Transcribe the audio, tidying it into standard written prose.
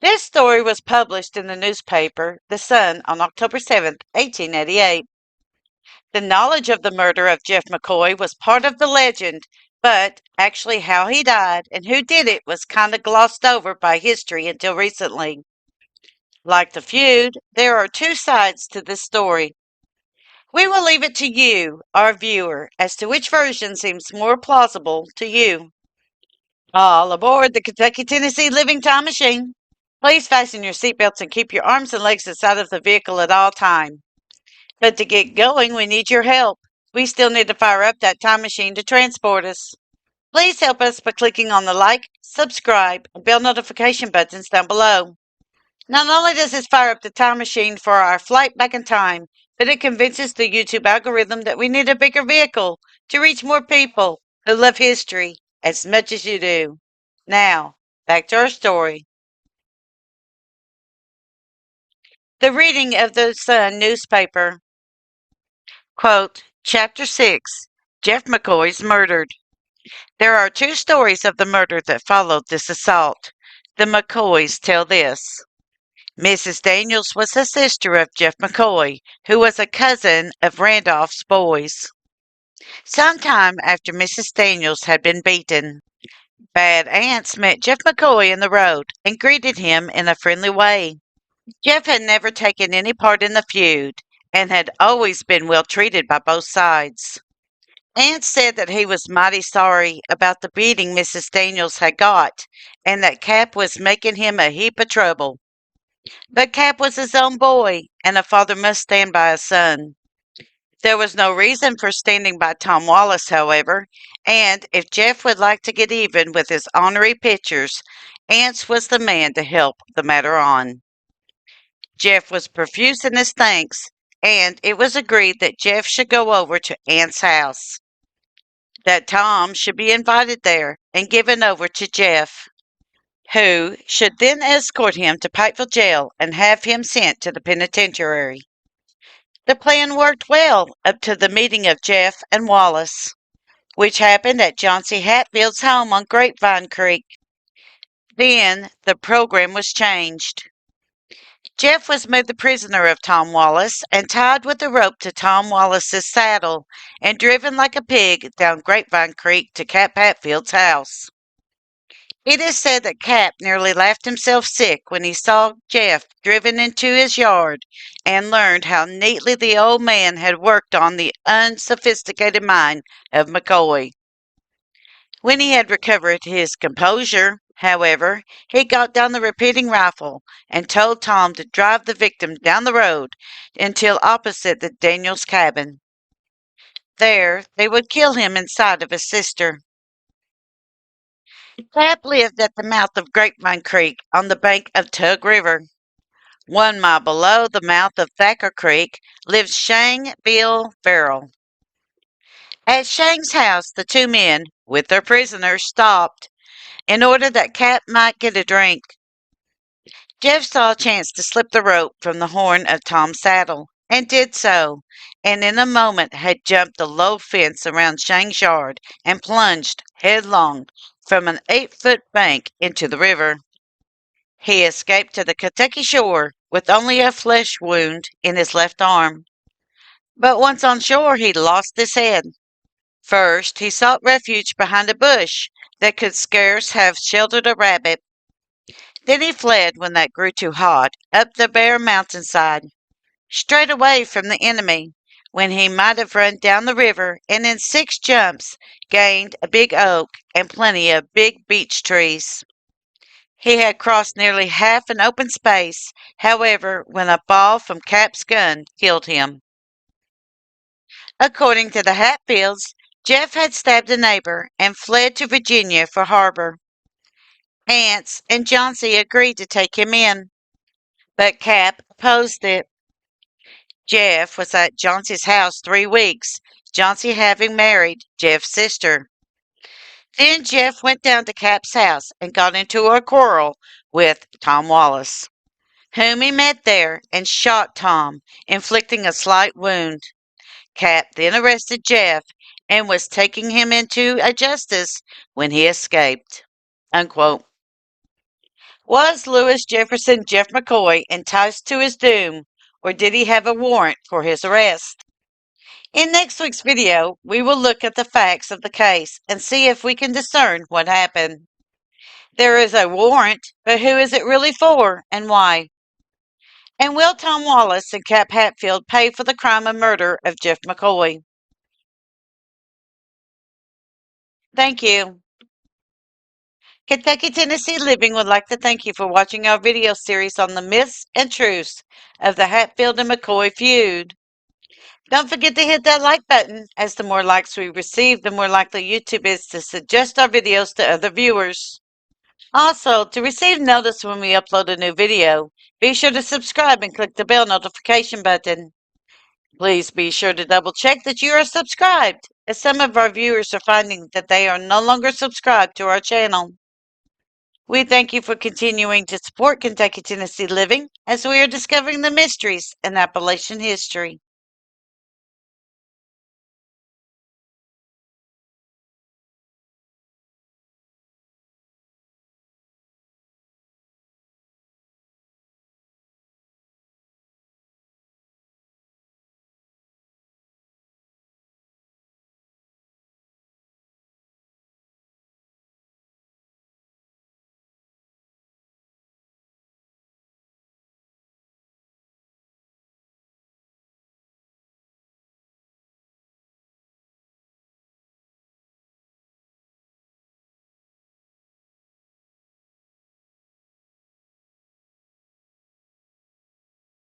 This story was published in the newspaper The Sun on October 7th, 1888. The knowledge of the murder of Jeff McCoy was part of the legend, but actually how he died and who did it was kind of glossed over by history until recently. Like the feud, there are two sides to this story. We will leave it to you, our viewer, as to which version seems more plausible to you. All aboard the Kentucky Tennessee Living Time Machine. Please fasten your seatbelts and keep your arms and legs inside of the vehicle at all times. But to get going, we need your help. We still need to fire up that time machine to transport us. Please help us by clicking on the like, subscribe, and bell notification buttons down below. Not only does this fire up the time machine for our flight back in time, but it convinces the YouTube algorithm that we need a bigger vehicle to reach more people who love history as much as you do. Now, back to our story. The reading of the Sun newspaper. Quote, Chapter 6, Jeff McCoy's Murdered. There are two stories of the murder that followed this assault. The McCoys tell this. Mrs. Daniels was the sister of Jeff McCoy, who was a cousin of Randolph's boys. Sometime after Mrs. Daniels had been beaten, bad aunts met Jeff McCoy in the road and greeted him in a friendly way. Jeff had never taken any part in the feud and had always been well treated by both sides. Aunt said that he was mighty sorry about the beating Mrs. Daniels had got and that Cap was making him a heap of trouble. But Cap was his own boy, and a father must stand by a son. There was no reason for standing by Tom Wallace, however, and if Jeff would like to get even with his ornery pictures, Ance was the man to help the matter on. Jeff was profuse in his thanks, and it was agreed that Jeff should go over to Ant's house, that Tom should be invited there and given over to Jeff, who should then escort him to Pikeville jail and have him sent to the penitentiary. The plan worked well up to the meeting of Jeff and Wallace, which happened at John C. Hatfield's home on Grapevine Creek. Then the program was changed. Jeff was made the prisoner of Tom Wallace and tied with a rope to Tom Wallace's saddle and driven like a pig down Grapevine Creek to Cap Hatfield's house. It is said that Cap nearly laughed himself sick when he saw Jeff driven into his yard and learned how neatly the old man had worked on the unsophisticated mind of McCoy. When he had recovered his composure, however, he got down the repeating rifle and told Tom to drive the victim down the road until opposite the Daniels cabin. There they would kill him in sight of his sister. Cap lived at the mouth of Grapevine Creek on the bank of Tug River. 1 mile below the mouth of Thacker Creek lived Shang Bill Farrell. At Shang's house, the two men, with their prisoner, stopped in order that Cap might get a drink. Jeff saw a chance to slip the rope from the horn of Tom's saddle, and did so, and in a moment had jumped the low fence around Shang's yard and plunged headlong from an 8-foot bank into the river. He escaped to the Kentucky shore with only a flesh wound in his left arm. But once on shore, he lost his head. First, he sought refuge behind a bush that could scarce have sheltered a rabbit. Then he fled when that grew too hot, up the bare mountainside, straight away from the enemy, when he might have run down the river and in 6 jumps gained a big oak and plenty of big beech trees. He had crossed nearly half an open space, however, when a ball from Cap's gun killed him. According to the Hatfields, Jeff had stabbed a neighbor and fled to Virginia for harbor. Ance and Johnsy agreed to take him in, but Cap opposed it. Jeff was at Johnsy's house 3 weeks, Johnsy having married Jeff's sister. Then Jeff went down to Cap's house and got into a quarrel with Tom Wallace, whom he met there and shot Tom, inflicting a slight wound. Cap then arrested Jeff and was taking him into a justice when he escaped. Unquote. Was Lewis Jefferson Jeff McCoy enticed to his doom, or did he have a warrant for his arrest? In next week's video, we will look at the facts of the case and see if we can discern what happened. There is a warrant, but who is it really for and why? And will Tom Wallace and Cap Hatfield pay for the crime and murder of Jeff McCoy? Thank you. Kentucky Tennessee Living would like to thank you for watching our video series on the myths and truths of the Hatfield and McCoy feud. Don't forget to hit that like button, as the more likes we receive, the more likely YouTube is to suggest our videos to other viewers. Also, to receive notice when we upload a new video, be sure to subscribe and click the bell notification button. Please be sure to double check that you are subscribed, as some of our viewers are finding that they are no longer subscribed to our channel. We thank you for continuing to support Kentucky Tennessee Living as we are discovering the mysteries in Appalachian history.